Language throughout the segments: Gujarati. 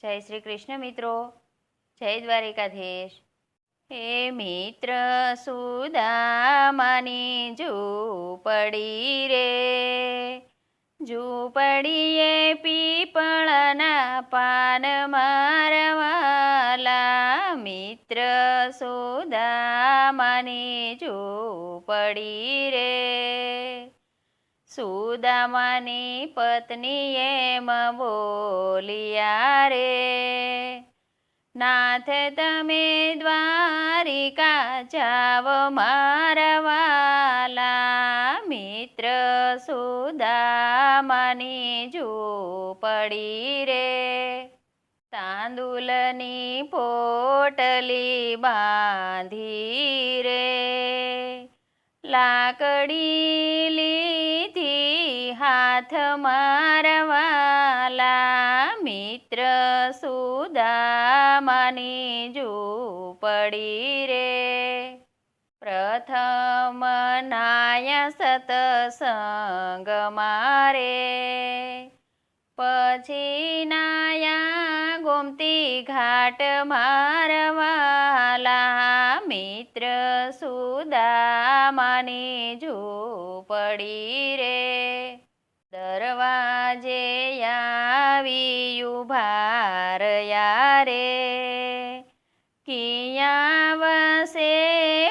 જય શ્રી કૃષ્ણ મિત્રો, જય દ્વારિકાધીશ. હે મિત્ર સુદામાની ઝૂંપડી રે, ઝૂંપડીએ પીપળના પાન મારવાલા. મિત્ર સુદામાની ઝૂંપડી રે, સુદામાની પત્ની એમ બોલિયા રે, નાથ તમે દ્વારિકા જાવ મારા વાલા. મિત્ર સુદામાની ઝૂંપડી રે, તાંદુલની પોટલી બાંધી રે, લાકડી લીધી હાથ મારવાલા. મિત્ર સુદામાની ઝૂંપડી રે, પ્રથમ નાયા સતસંગ મારે, પછી નાયા ગોમતી ઘાટ મારવાલા. મિત્ર સુદામાની ઝૂંપડી રે, દરવાજે આવી ઉભા રહ્યા રે, કિયાં વસે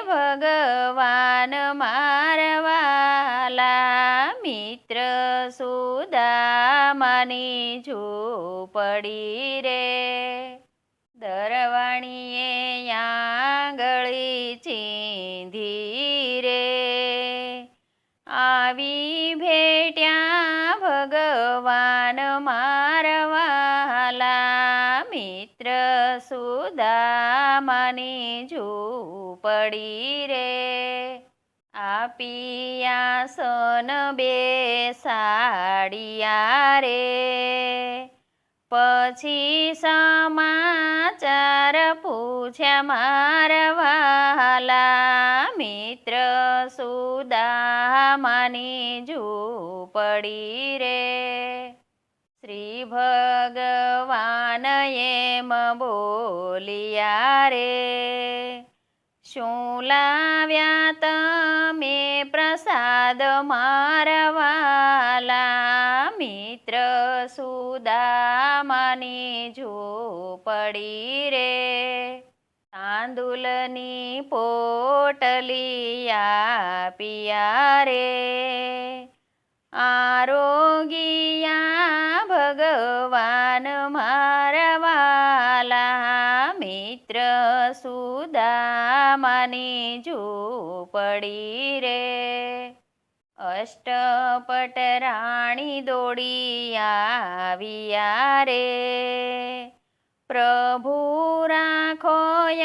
ભગવાન મારવાલા. મિત્ર સુદામાની ઝૂંપડી રે, દરવાણીએ આંગળી ચીંધી રે, આવી ભેટ્યા ભગવાન મારવાલા. મિત્ર સુદામાની ઝૂંપડી રે, આપિયા સોન બેસાડિયા રે, પછી સમાચાર પૂછ્યા મારવાલા. મિત્ર સુદામાની ઝૂંપડી રે, શ્રી ભગવાન એમ બોલિયા રે, શું લાવ્યા તમે પ્રસાદ મારવાલા. મિત્ર સુદામાની ઝૂંપડી રે, તાંદુલની પોટલી આપિયા રે, આરોગિયા ભગવાન મારવાલા. મિત્ર સુદામાની ઝૂંપડી રે, અષ્ટપટરાણી દોડી આવ્યા રે, પ્રભુ રાખો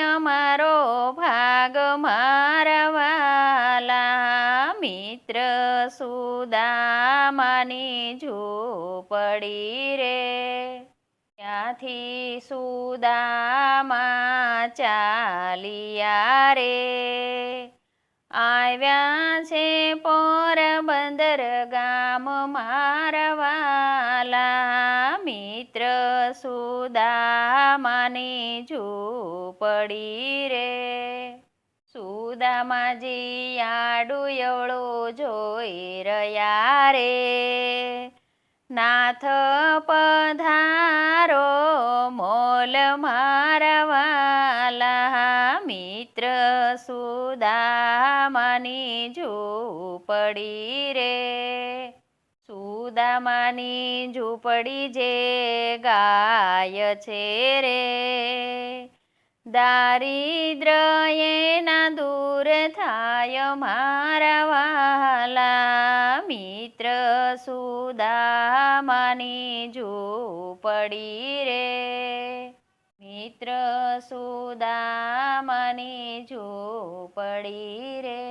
અમારો ભાગ મારવાલા. મિત્ર સુદામાની ઝૂંપડી રે, ત્યાંથી સુદામા ચાલ્યા રે, આવ્યા છે પોરબંદર ગામ મારવાલા. મિત્ર સુદામાની ઝૂંપડી રે, સુદામાજી આડું એવળું જોઈ રહ્યા રે, નાથ પધારો મોલ મારવાલા. મિત્ર સુદામાની ઝૂંપડી રે, સુદામાની ઝૂંપડી જે ગાય છે રે, દારિદ્ર્ય એના દૂર થાય મારવાલા. મિત્ર સુદામાની ઝૂંપડી રે, મિત્ર સુદામાની ઝૂંપડી રે.